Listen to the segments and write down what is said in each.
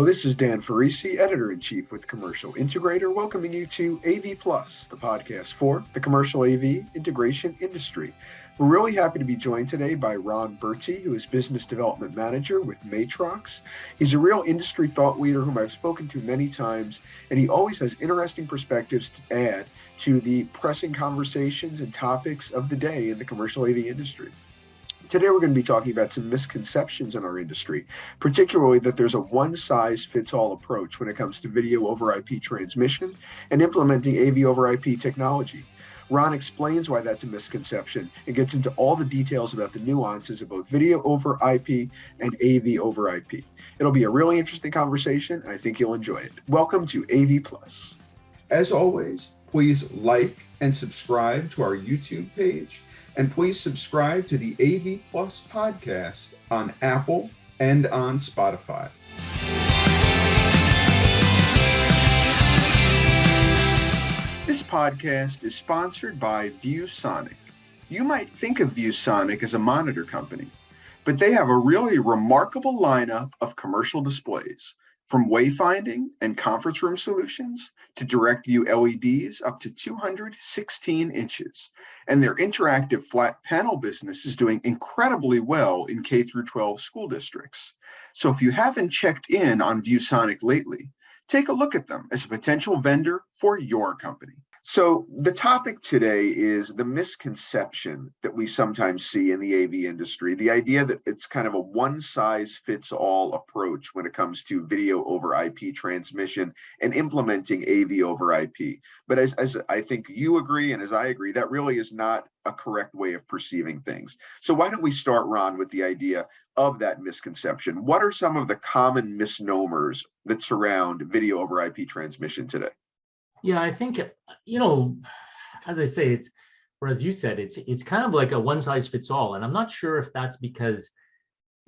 This is Dan Ferrisi, Editor-in-Chief with Commercial Integrator, welcoming you to AV Plus, the podcast for the commercial AV integration industry. We're really happy to be joined today by Ron Berty, who is Business Development Manager with Matrox. He's a real industry thought leader whom I've spoken to many times, and he always has interesting perspectives to add to the pressing conversations and topics of the day in the commercial AV industry. Today, we're going to be talking about some misconceptions in our industry, particularly that there's a one-size-fits-all approach when it comes to video over IP transmission and implementing AV over IP technology. Ron explains why that's a misconception and gets into all the details about the nuances of both video over IP and AV over IP. It'll be a really interesting conversation. I think you'll enjoy it. Welcome to AV Plus. As always, please like and subscribe to our YouTube page. And please subscribe to the AV Plus podcast on Apple and on Spotify. This podcast is sponsored by ViewSonic. You might think of ViewSonic as a monitor company, but they have a really remarkable lineup of commercial displays, from wayfinding and conference room solutions to direct view LEDs up to 216 inches. And their interactive flat panel business is doing incredibly well in K through 12 school districts. So if you haven't checked in on ViewSonic lately, take a look at them as a potential vendor for your company. So the topic today is the misconception that we sometimes see in the AV industry, the idea that it's kind of a one-size-fits-all approach when it comes to video over IP transmission and implementing AV over IP. But as I think you agree, and as I agree, that really is not a correct way of perceiving things. So why don't we start, Ron, with the idea of that misconception? What are some of the common misnomers that surround video over IP transmission today? Yeah, I think, as I say, it's, or as you said, it's kind of like a one size fits all. And I'm not sure if that's because,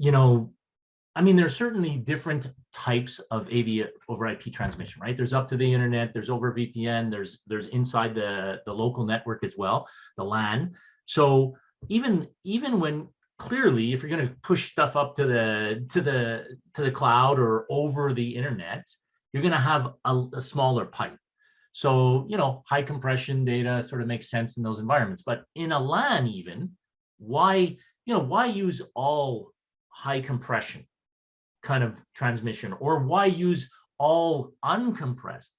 there's certainly different types of AV over IP transmission, right? There's up to the internet, there's over VPN, there's inside the local network as well, the LAN. So even when clearly, if you're going to push stuff up to the cloud or over the internet, you're going to have a smaller pipe. So, high compression data sort of makes sense in those environments. But in a LAN even, why use all high compression kind of transmission, or why use all uncompressed?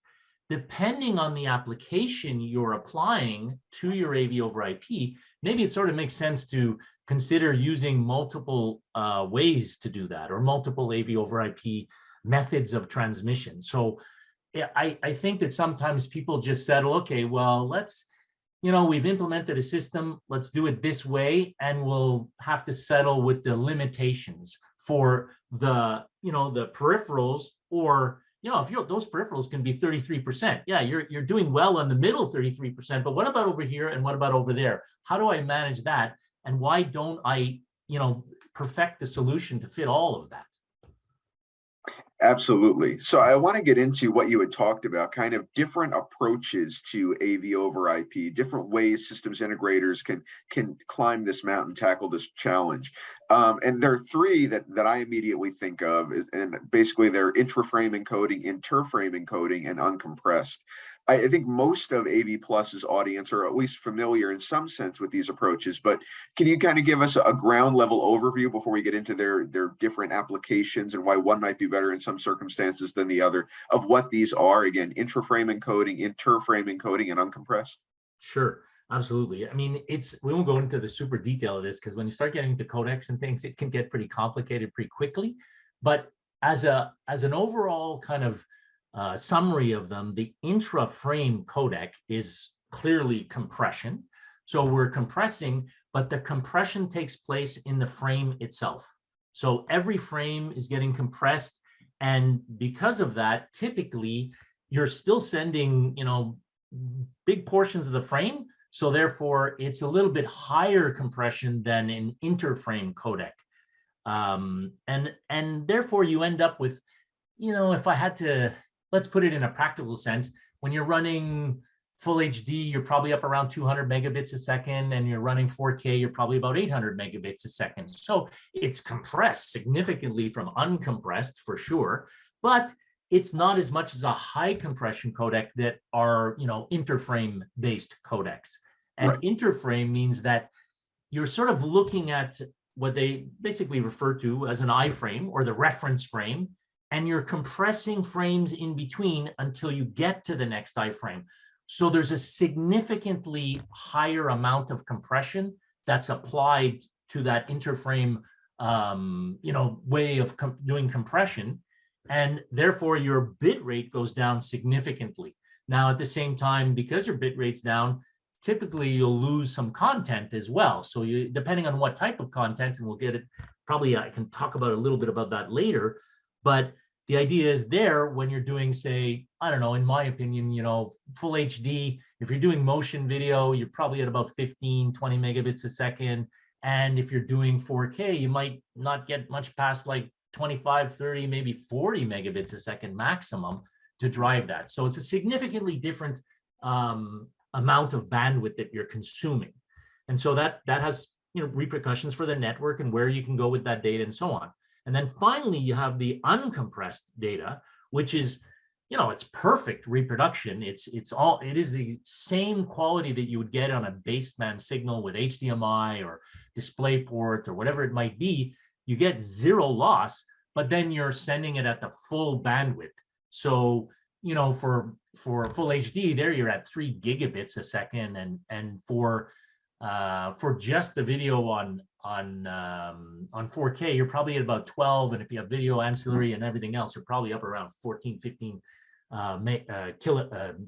Depending on the application you're applying to your AV over IP, maybe it sort of makes sense to consider using multiple ways to do that, or multiple AV over IP methods of transmission. So I think that sometimes people just settle, okay, well, let's, we've implemented a system, let's do it this way, and we'll have to settle with the limitations for the, the peripherals, or, if those peripherals can be 33%. Yeah, you're doing well on the middle 33%, but what about over here and what about over there? How do I manage that? And why don't I, perfect the solution to fit all of that? Absolutely. So I want to get into what you had talked about, kind of different approaches to AV over IP, different ways systems integrators can climb this mountain, tackle this challenge. And there are three that I immediately think of, and basically they're intraframe encoding, interframe encoding, and uncompressed. I think most of AV Plus's audience are at least familiar in some sense with these approaches, but can you kind of give us a ground level overview before we get into their different applications and why one might be better in some circumstances than the other, of what these are? Again, intraframe encoding, interframe encoding, and uncompressed. Sure, absolutely. We won't go into the super detail of this because when you start getting into codecs and things, it can get pretty complicated pretty quickly. But as an overall kind of summary of them, the intra-frame codec is clearly compression. So we're compressing, but the compression takes place in the frame itself. So every frame is getting compressed. And because of that, typically you're still sending, big portions of the frame. So therefore it's a little bit higher compression than an interframe codec. And therefore you end up with, if I had to, let's put it in a practical sense, when you're running full HD, you're probably up around 200 megabits a second, and you're running 4K, you're probably about 800 megabits a second. So it's compressed significantly from uncompressed for sure, but it's not as much as a high compression codec that are, interframe based codecs. And interframe means that you're sort of looking at what they basically refer to as an iframe or the reference frame, and you're compressing frames in between until you get to the next iframe. So there's a significantly higher amount of compression that's applied to that interframe, way of doing compression, and therefore your bit rate goes down significantly. Now, at the same time, because your bit rate's down, typically you'll lose some content as well. So you, depending on what type of content, and we'll get it, probably I can talk about a little bit about that later, but the idea is there when you're doing, say, I don't know, in my opinion, full HD, if you're doing motion video, you're probably at about 15, 20 megabits a second. And if you're doing 4K, you might not get much past like 25, 30, maybe 40 megabits a second maximum to drive that. So it's a significantly different amount of bandwidth that you're consuming. And so that has repercussions for the network and where you can go with that data and so on. And then finally, you have the uncompressed data, which is, it's perfect reproduction. It is the same quality that you would get on a baseband signal with HDMI or DisplayPort or whatever it might be. You get zero loss, but then you're sending it at the full bandwidth. So, for full HD, there you're at 3 gigabits a second, and for just the video on 4K, you're probably at about 12, and if you have video ancillary and everything else, you're probably up around 14, 15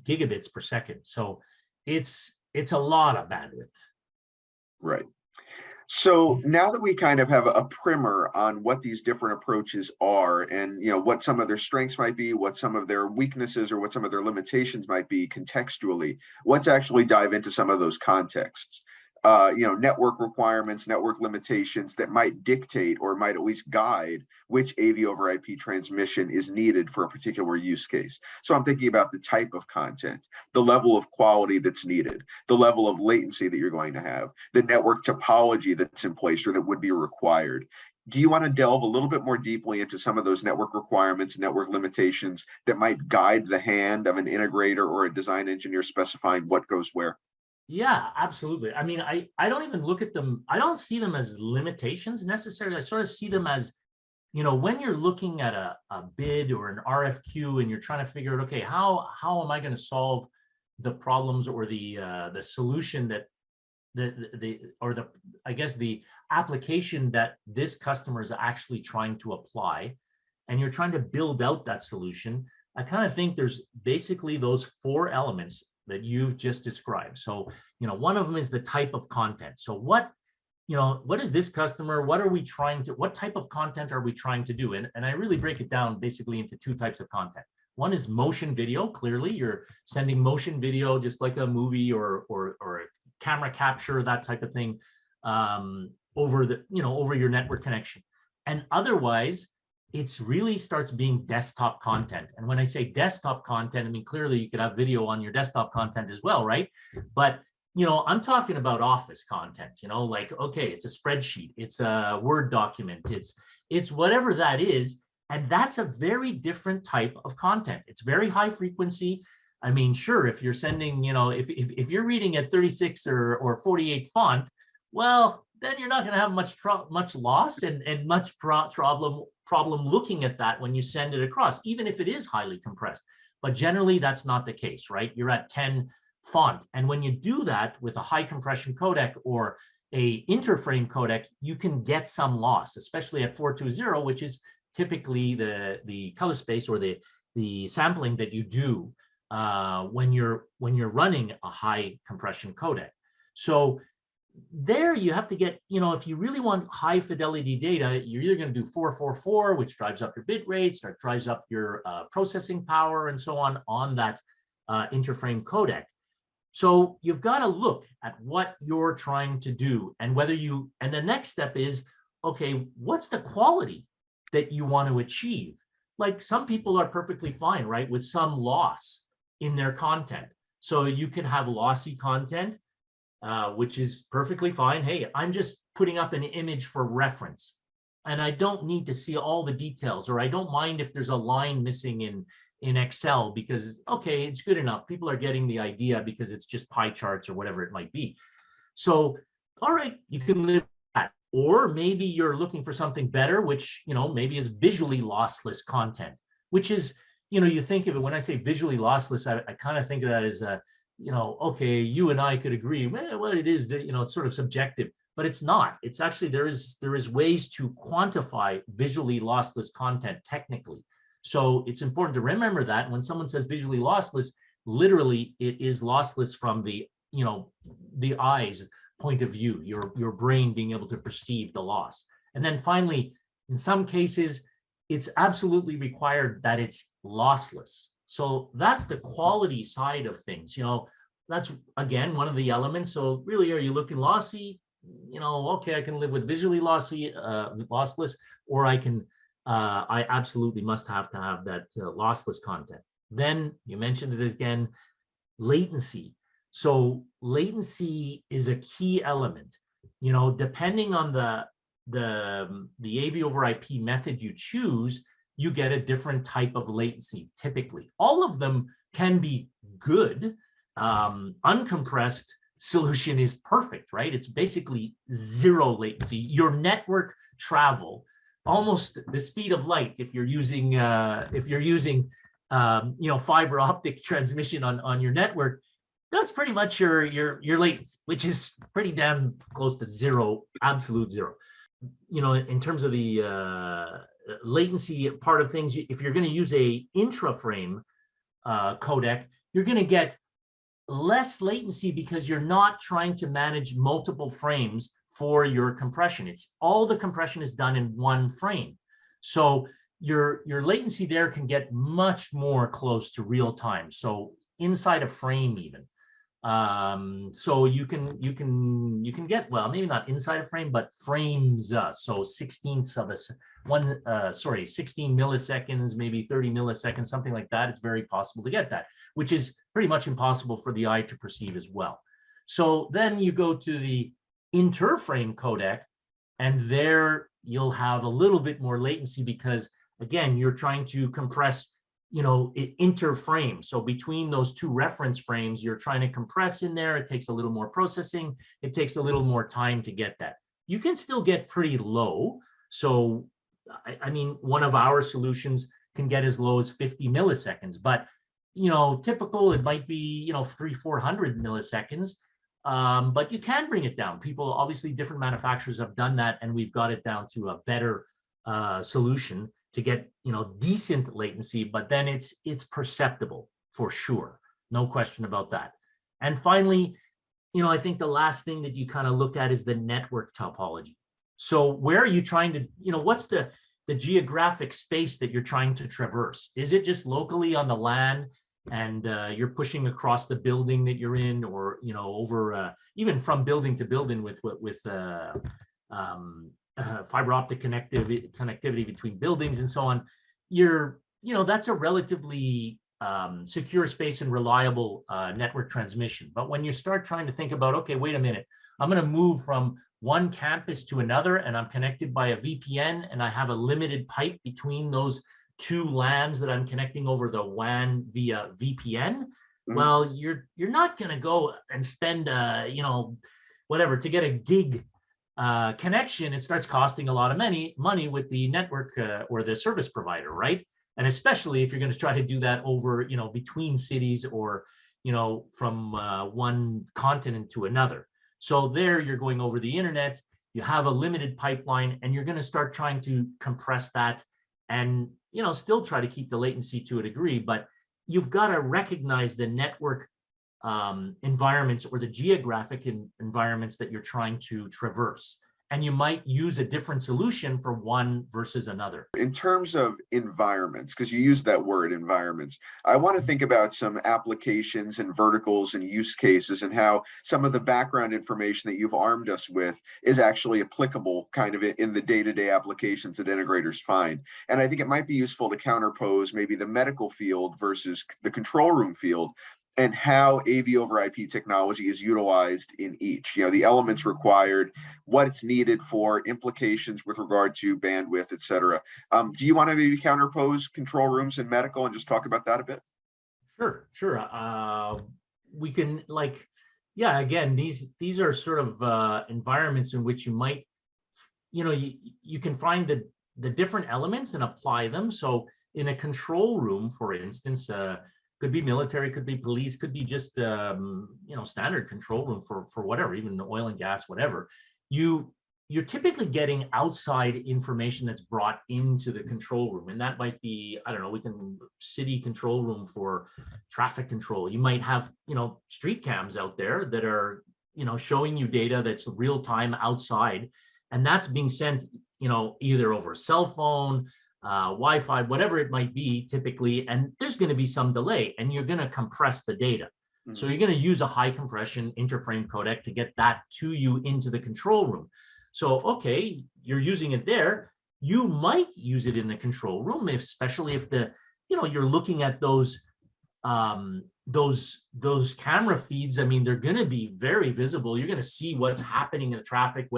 gigabits per second. So it's a lot of bandwidth. Right. So now that we kind of have a primer on what these different approaches are, and what some of their strengths might be, what some of their weaknesses or what some of their limitations might be contextually, let's actually dive into some of those contexts. Network requirements, network limitations that might dictate or might at least guide which AV over IP transmission is needed for a particular use case. So I'm thinking about the type of content, the level of quality that's needed, the level of latency that you're going to have, the network topology that's in place or that would be required. Do you want to delve a little bit more deeply into some of those network requirements, network limitations that might guide the hand of an integrator or a design engineer specifying what goes where? Yeah, absolutely. I mean, I don't even look at them. I don't see them as limitations necessarily. I sort of see them as, when you're looking at a bid or an RFQ and you're trying to figure out, okay, how am I going to solve the problems or the solution that the application that this customer is actually trying to apply, and you're trying to build out that solution. I kind of think there's basically those 4 elements that you've just described. So, one of them is the type of content. So what is this customer, what type of content are we trying to do? And I really break it down basically into 2 types of content. One is motion video. Clearly, you're sending motion video just like a movie or a camera capture, that type of thing, over your network connection. And otherwise, it's really starts being desktop content. And when I say desktop content, I mean, clearly you could have video on your desktop content as well, right? But, I'm talking about office content, like, okay, it's a spreadsheet, it's a Word document, it's whatever that is. And that's a very different type of content. It's very high frequency. I mean, sure, if you're sending, if you're reading at 36 or 48 font, well, then you're not going to have much loss and much problem looking at that when you send it across, even if it is highly compressed. But generally, that's not the case, right? You're at 10 font. And when you do that with a high compression codec or a interframe codec, you can get some loss, especially at 420, which is typically the color space or the sampling that you do when you're running a high compression codec. So there you have to get, if you really want high fidelity data, you're either going to do 444, which drives up your bit rates, that drives up your processing power and so on that interframe codec. So you've got to look at what you're trying to do and and the next step is, okay, what's the quality that you want to achieve? Like some people are perfectly fine, right, with some loss in their content. So you can have lossy content, which is perfectly fine. Hey, I'm just putting up an image for reference. and I don't need to see all the details, or I don't mind if there's a line missing in Excel because, okay, it's good enough. People are getting the idea because it's just pie charts or whatever it might be. So, all right, you can live with that. Or maybe you're looking for something better, which, maybe is visually lossless content, which is, you think of it, when I say visually lossless, I kind of think of that as okay, you and I could agree, well, it is, it's sort of subjective, but it's not. It's actually, there is ways to quantify visually lossless content technically. So it's important to remember that when someone says visually lossless, literally it is lossless from the, the eyes point of view, your brain being able to perceive the loss. And then finally, in some cases, it's absolutely required that it's lossless. So that's the quality side of things. That's, again, one of the elements. So really, are you looking lossy? Okay, I can live with visually lossless, or I absolutely must have to have that lossless content. Then you mentioned it again, latency. So latency is a key element. Depending on the AV over IP method you choose, you get a different type of latency typically. All of them can be good. Uncompressed solution is perfect, right? It's basically zero latency. Your network travel almost the speed of light if you're using fiber optic transmission on your network. That's pretty much your latency, which is pretty damn close to zero, absolute zero. In terms of the latency part of things, if you're going to use a intraframe codec, you're going to get less latency because you're not trying to manage multiple frames for your compression. It's all the compression is done in one frame. So your latency there can get much more close to real time. So inside a frame even. So you can get, well, maybe not inside a frame, but frames. So 16 milliseconds, maybe 30 milliseconds, something like that. It's very possible to get that, which is pretty much impossible for the eye to perceive as well. So then you go to the interframe codec, and there you'll have a little bit more latency because, again, you're trying to compress interframe. So between those two reference frames, you're trying to compress in there. It takes a little more processing. It takes a little more time to get that. You can still get pretty low. So, I mean, one of our solutions can get as low as 50 milliseconds, but, typical, it might be, 300-400 milliseconds. But you can bring it down. People, obviously, different manufacturers have done that, and we've got it down to a better solution to get decent latency, but then it's perceptible for sure, no question about that. And finally, I think the last thing that you kind of look at is the network topology. So where are you trying to, what's the geographic space that you're trying to traverse? Is it just locally on the LAN and you're pushing across the building that you're in, or over even from building to building with fiber optic connectivity between buildings and so on? That's a relatively secure space and reliable network transmission. But when you start trying to think about, okay, wait a minute, I'm going to move from one campus to another, and I'm connected by a VPN, and I have a limited pipe between those two LANs that I'm connecting over the WAN via VPN. Mm-hmm. Well, you're not going to go and spend whatever to get a gig connection. It starts costing a lot of money with the network or the service provider, right? And especially if you're going to try to do that over between cities or from one continent to another. So there you're going over the internet, you have a limited pipeline, and you're going to start trying to compress that and still try to keep the latency to a degree, but you've got to recognize the network environments or the geographic environments that you're trying to traverse. And you might use a different solution for one versus another. In terms of environments, because you used that word, environments, I want to think about some applications and verticals and use cases and how some of the background information that you've armed us with is actually applicable kind of in the day-to-day applications that integrators find. And I think it might be useful to counterpose maybe the medical field versus the control room field. and how AV over IP technology is utilized in each. The elements required, what it's needed for, implications with regard to bandwidth, et cetera. Do you want to maybe counterpose control rooms in medical and just talk about that a bit? Sure. We can yeah, again, these are sort of environments in which you might, you can find the different elements and apply them. So in a control room, for instance, could be military, could be police, could be just standard control room for whatever, even oil and gas, whatever. You're typically getting outside information that's brought into the control room, and that might be, I don't know, we can city control room for traffic control. You might have street cams out there that are showing you data that's real time outside, and that's being sent either over cell phone, Wi-Fi, whatever it might be typically, and there's going to be some delay, and you're going to compress the data. Mm-hmm. So you're going to use a high compression interframe codec to get that to you into the control room. So, okay, you're using it there. You might use it in the control room, especially if you're looking at those camera feeds. I mean, they're going to be very visible. You're going to see what's happening in the traffic,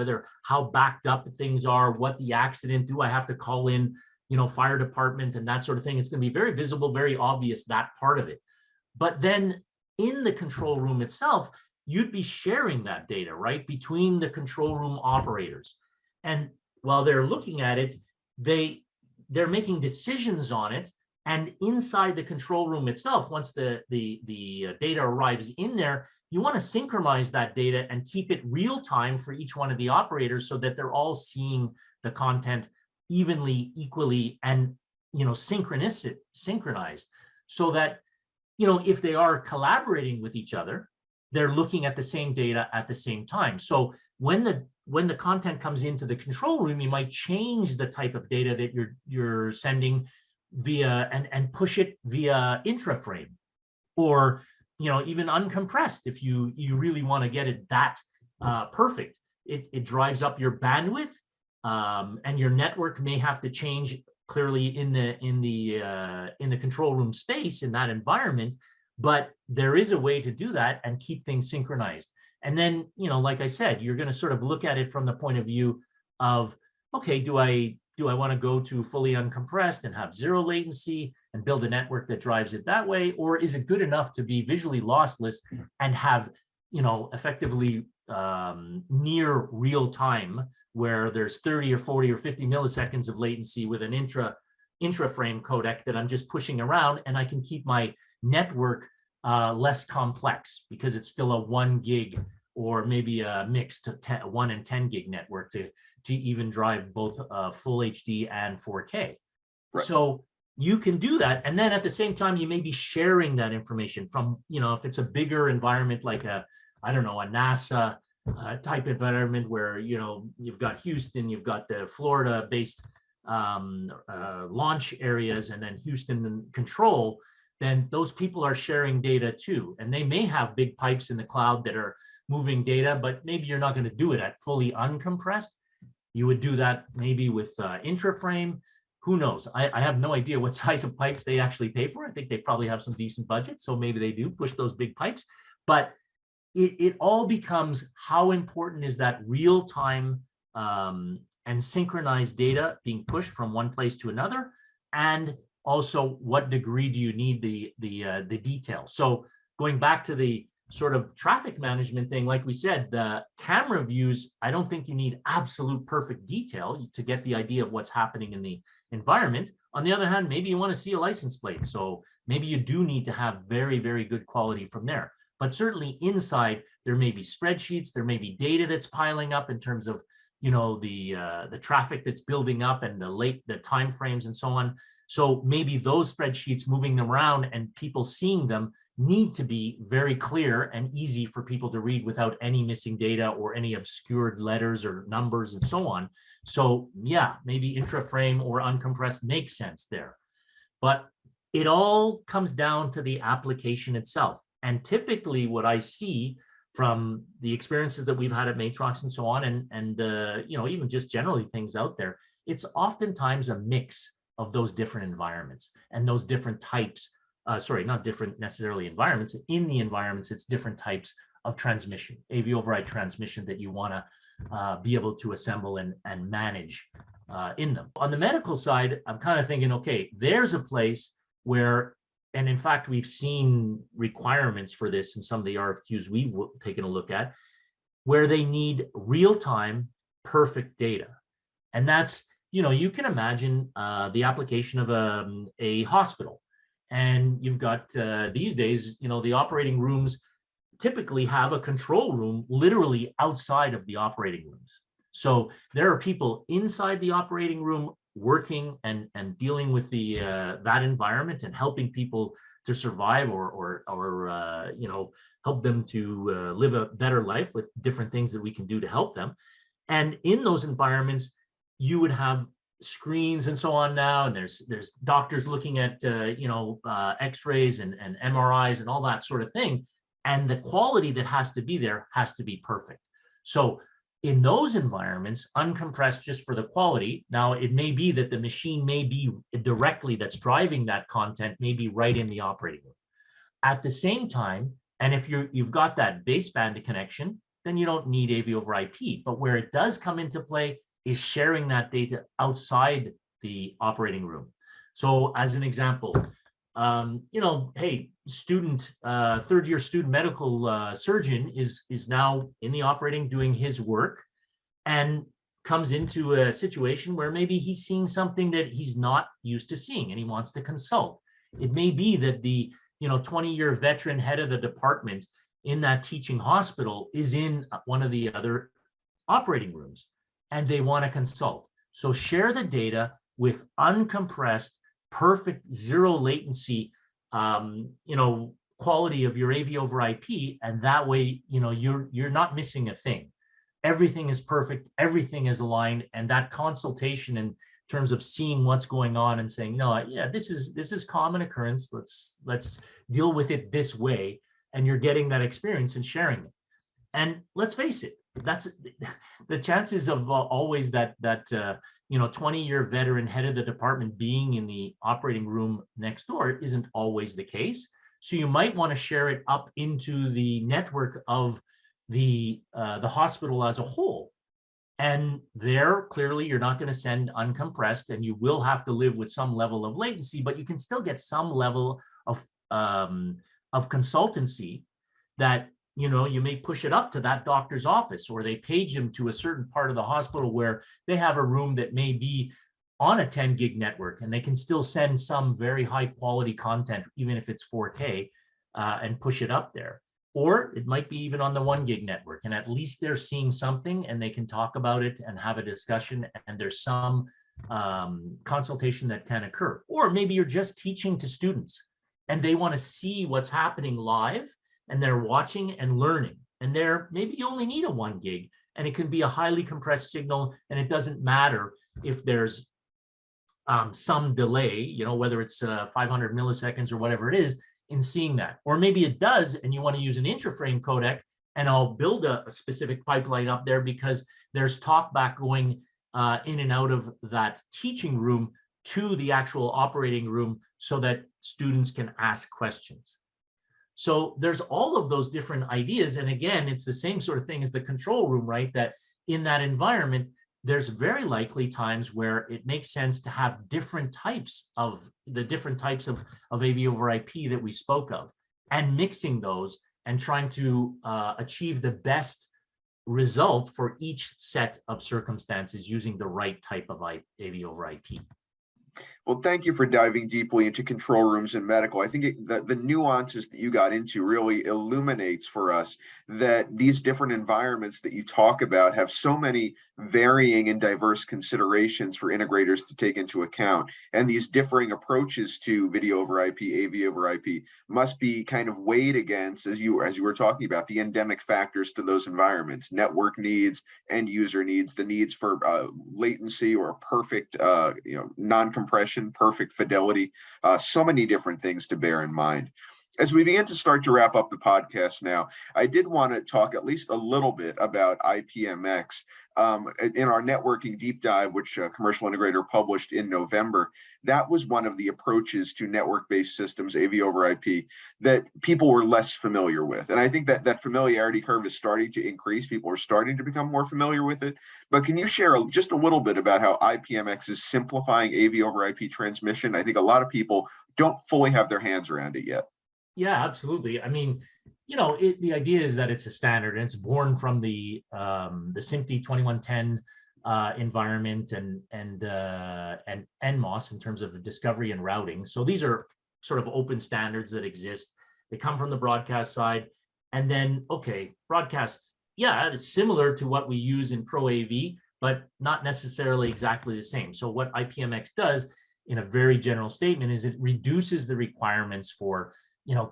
how backed up things are, what the accident, do I have to call in, fire department and that sort of thing. It's going to be very visible, very obvious, that part of it. But then in the control room itself, you'd be sharing that data, right, between the control room operators. And while they're looking at it, they're making decisions on it. And inside the control room itself, once the data arrives in there, you want to synchronize that data and keep it real time for each one of the operators so that they're all seeing the content evenly, equally, and synchronized, so that if they are collaborating with each other, they're looking at the same data at the same time. So when the content comes into the control room, you might change the type of data that you're sending via and push it via intraframe, or even uncompressed if you really want to get it that perfect. It drives up your bandwidth, and your network may have to change clearly in the control room space in that environment. But there is a way to do that and keep things synchronized. And then, like I said, you're going to sort of look at it from the point of view of, okay, do I want to go to fully uncompressed and have zero latency and build a network that drives it that way? Or is it good enough to be visually lossless and have, effectively near real time, where there's 30 or 40 or 50 milliseconds of latency with an intraframe codec that I'm just pushing around, and I can keep my network less complex because it's still a 1 gig or maybe a mixed 1 and 10 gig network to even drive both full HD and 4K. Right. So you can do that. And then at the same time, you may be sharing that information from, if it's a bigger environment like a NASA type environment where, you've got Houston, you've got the Florida based launch areas, and then Houston control, then those people are sharing data too. And they may have big pipes in the cloud that are moving data, but maybe you're not going to do it at fully uncompressed. You would do that maybe with intraframe. Who knows? I have no idea what size of pipes they actually pay for. I think they probably have some decent budget, so maybe they do push those big pipes. But it all becomes, how important is that real-time and synchronized data being pushed from one place to another, and also what degree do you need the detail. So going back to the sort of traffic management thing, like we said, the camera views, I don't think you need absolute perfect detail to get the idea of what's happening in the environment. On the other hand, maybe you want to see a license plate, so maybe you do need to have very, very good quality from there. But certainly inside, there may be spreadsheets, there may be data that's piling up in terms of the traffic that's building up and the time frames and so on. So maybe those spreadsheets, moving them around and people seeing them, need to be very clear and easy for people to read without any missing data or any obscured letters or numbers and so on. So yeah, maybe intraframe or uncompressed makes sense there. But it all comes down to the application itself. And typically what I see from the experiences that we've had at Matrox and so on, and even just generally things out there, it's oftentimes a mix of those different environments and those different types sorry, not different necessarily environments. In the environments, it's different types of transmission, AV override transmission that you want to be able to assemble and manage in them. On the medical side, I'm kind of thinking, okay, there's a place where, and in fact, we've seen requirements for this in some of the RFQs we've taken a look at, where they need real-time, perfect data. And that's, you can imagine the application of a hospital. And you've got, these days, the operating rooms typically have a control room literally outside of the operating rooms. So there are people inside the operating room working and dealing with the that environment and helping people to survive or help them to live a better life with different things that we can do to help them. And in those environments, you would have screens and so on now, and there's doctors looking at X-rays and MRIs and all that sort of thing. And the quality that has to be there has to be perfect. So in those environments, uncompressed just for the quality. Now, it may be that the machine may be directly that's driving that content, may be right in the operating room. At the same time, and if you've got that baseband connection, then you don't need AV over IP. But where it does come into play is sharing that data outside the operating room. So as an example, hey, third-year student medical surgeon is now in the operating doing his work and comes into a situation where maybe he's seeing something that he's not used to seeing and he wants to consult. It may be that the 20-year veteran head of the department in that teaching hospital is in one of the other operating rooms and they want to consult. So share the data with uncompressed, perfect, zero latency, quality of your AV over IP, and that way, you're not missing a thing. Everything is perfect, everything is aligned, and that consultation in terms of seeing what's going on and saying, no, yeah, this is common occurrence. Let's deal with it this way, and you're getting that experience and sharing it. And let's face it, that's the chances of always that 20-year veteran head of the department being in the operating room next door isn't always the case. So you might want to share it up into the network of the hospital as a whole. And there, clearly, you're not going to send uncompressed, and you will have to live with some level of latency, but you can still get some level of consultancy that you may push it up to that doctor's office, or they page him to a certain part of the hospital where they have a room that may be on a 10 gig network, and they can still send some very high quality content, even if it's 4K, and push it up there. Or it might be even on the 1 gig network, and at least they're seeing something and they can talk about it and have a discussion, and there's some consultation that can occur. Or maybe you're just teaching to students and they want to see what's happening live, and they're watching and learning, and maybe you only need a 1 gig, and it can be a highly compressed signal, and it doesn't matter if there's some delay, whether it's 500 milliseconds or whatever it is, in seeing that. Or maybe it does, and you want to use an interframe codec, and I'll build a specific pipeline up there because there's talkback going in and out of that teaching room to the actual operating room so that students can ask questions. So there's all of those different ideas. And again, it's the same sort of thing as the control room, right? That in that environment, there's very likely times where it makes sense to have different types of AV over IP that we spoke of, and mixing those and trying to achieve the best result for each set of circumstances using the right type of AV over IP. Well, thank you for diving deeply into control rooms in medical. I think the nuances that you got into really illuminates for us that these different environments that you talk about have so many varying and diverse considerations for integrators to take into account. And these differing approaches to video over IP, AV over IP must be kind of weighed against, as you were talking about, the endemic factors to those environments: network needs, end user needs, the needs for latency or perfect non-compression, perfect fidelity, so many different things to bear in mind. As we begin to start to wrap up the podcast now, I did want to talk at least a little bit about IPMX. In our networking deep dive, which Commercial Integrator published in November, that was one of the approaches to network-based systems, AV over IP, that people were less familiar with. And I think that that familiarity curve is starting to increase. People are starting to become more familiar with it. But can you share just a little bit about how IPMX is simplifying AV over IP transmission? I think a lot of people don't fully have their hands around it yet. Yeah, absolutely. I mean, the idea is that it's a standard and it's born from the SMPTE 2110 environment and NMOS in terms of discovery and routing. So these are sort of open standards that exist. They come from the broadcast side, and then broadcast. Yeah, it's similar to what we use in Pro AV, but not necessarily exactly the same. So what IPMX does, in a very general statement, is it reduces the requirements for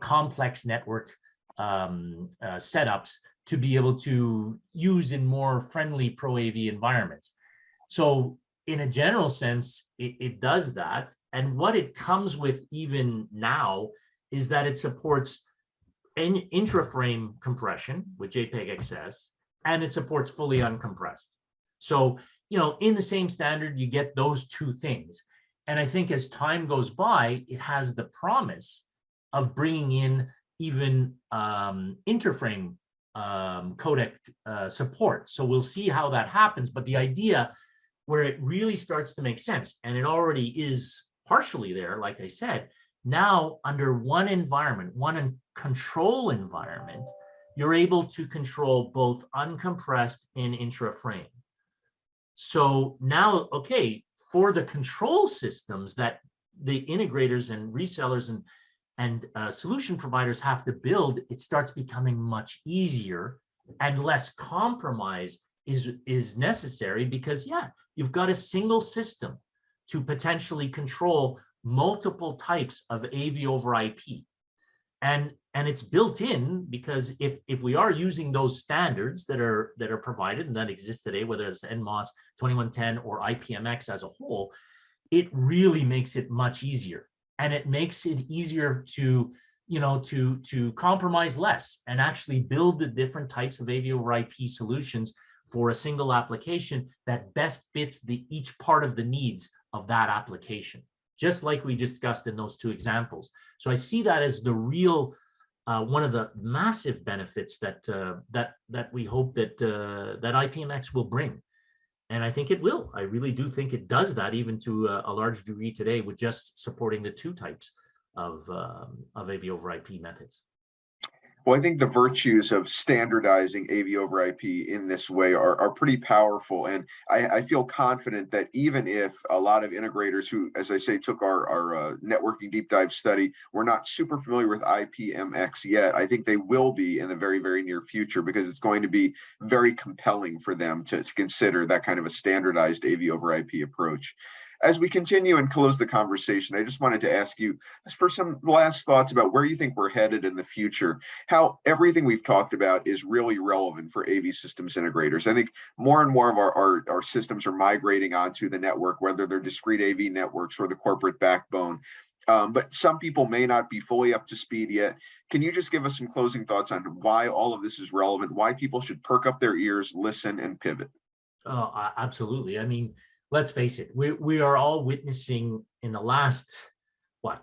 complex network setups to be able to use in more friendly Pro AV environments. So in a general sense, it does that. And what it comes with even now is that it supports intraframe compression with JPEG XS, and it supports fully uncompressed. So, in the same standard, you get those two things. And I think as time goes by, it has the promise of bringing in even interframe codec support. So we'll see how that happens. But the idea where it really starts to make sense, and it already is partially there, like I said, now under one environment, one control environment, you're able to control both uncompressed and intraframe. So now, for the control systems that the integrators and resellers and solution providers have to build, it starts becoming much easier, and less compromise is necessary, because you've got a single system to potentially control multiple types of AV over IP. And it's built in, because if we are using those standards that are provided and that exist today, whether it's NMOS 2110 or IPMX as a whole, it really makes it much easier. And it makes it easier to compromise less and actually build the different types of AV over IP solutions for a single application that best fits each part of the needs of that application, just like we discussed in those two examples. So I see that as the real one of the massive benefits that we hope that IPMX will bring. And I think it will. I really do think it does that, even to a large degree today, with just supporting the two types of AV over IP methods. Well, I think the virtues of standardizing AV over IP in this way are pretty powerful. And I feel confident that even if a lot of integrators who, as I say, took our networking deep dive study, were not super familiar with IPMX yet, I think they will be in the very, very near future, because it's going to be very compelling for them to consider that kind of a standardized AV over IP approach. As we continue and close the conversation, I just wanted to ask you for some last thoughts about where you think we're headed in the future, how everything we've talked about is really relevant for AV systems integrators. I think more and more of our systems are migrating onto the network, whether they're discrete AV networks or the corporate backbone. But some people may not be fully up to speed yet. Can you just give us some closing thoughts on why all of this is relevant, why people should perk up their ears, listen, and pivot? Oh, absolutely. I mean, let's face it, we are all witnessing in the last,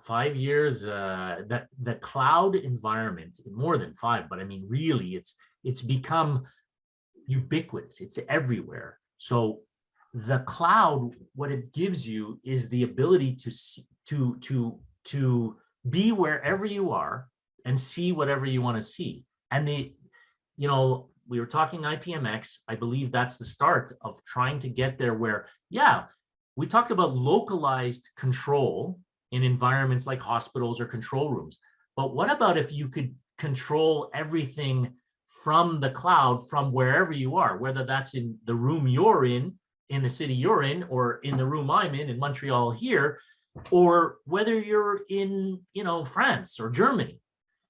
5 years, that the cloud environment, more than 5, but I mean, really, it's become ubiquitous. It's everywhere. So the cloud, what it gives you is the ability to be wherever you are and see whatever you want to see. And we were talking IPMX. I believe that's the start of trying to get there, where, we talked about localized control in environments like hospitals or control rooms. But what about if you could control everything from the cloud, from wherever you are, whether that's in the room you're in the city you're in, or in the room I'm in Montreal here, or whether you're in, France or Germany,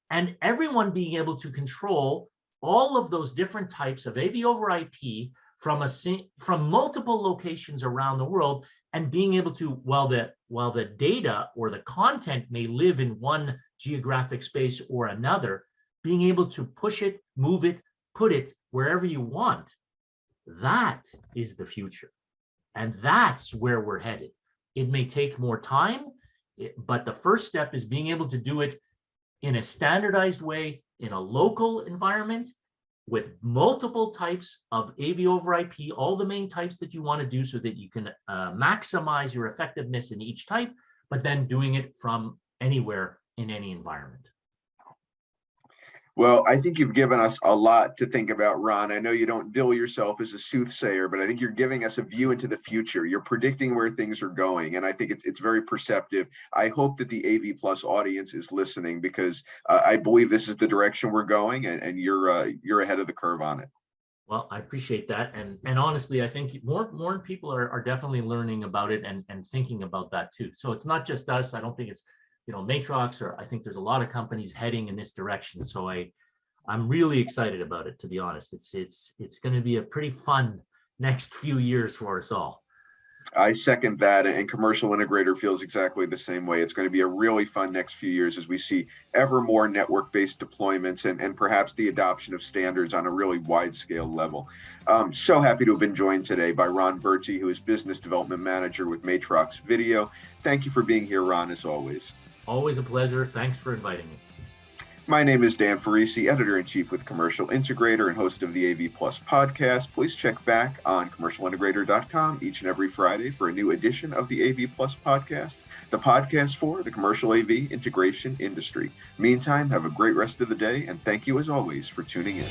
and everyone being able to control all of those different types of AV over IP from multiple locations around the world, and being able to, while the data or the content may live in one geographic space or another, being able to push it, move it, put it wherever you want. That is the future. And that's where we're headed. It may take more time, but the first step is being able to do it in a standardized way, in a local environment, with multiple types of AV over IP, all the main types that you want to do so that you can maximize your effectiveness in each type, but then doing it from anywhere in any environment. Well, I think you've given us a lot to think about, Ron. I know you don't bill yourself as a soothsayer, but I think you're giving us a view into the future. You're predicting where things are going, and I think it's very perceptive. I hope that the AV Plus audience is listening, because I believe this is the direction we're going, and you're ahead of the curve on it. Well, I appreciate that. And honestly, I think more people are definitely learning about it and thinking about that too. So it's not just us. I don't think it's, Matrox, or I think there's a lot of companies heading in this direction. So I'm really excited about it, to be honest. It's going to be a pretty fun next few years for us all. I second that, and Commercial Integrator feels exactly the same way. It's going to be a really fun next few years as we see ever more network-based deployments and perhaps the adoption of standards on a really wide-scale level. So happy to have been joined today by Ron Berty, who is Business Development Manager with Matrox Video. Thank you for being here, Ron, as always. Always a pleasure. Thanks for inviting me. My name is Dan Ferrisi, Editor-in-Chief with Commercial Integrator and host of the AV Plus podcast. Please check back on commercialintegrator.com each and every Friday for a new edition of the AV Plus podcast, the podcast for the commercial AV integration industry. Meantime, have a great rest of the day, and thank you as always for tuning in.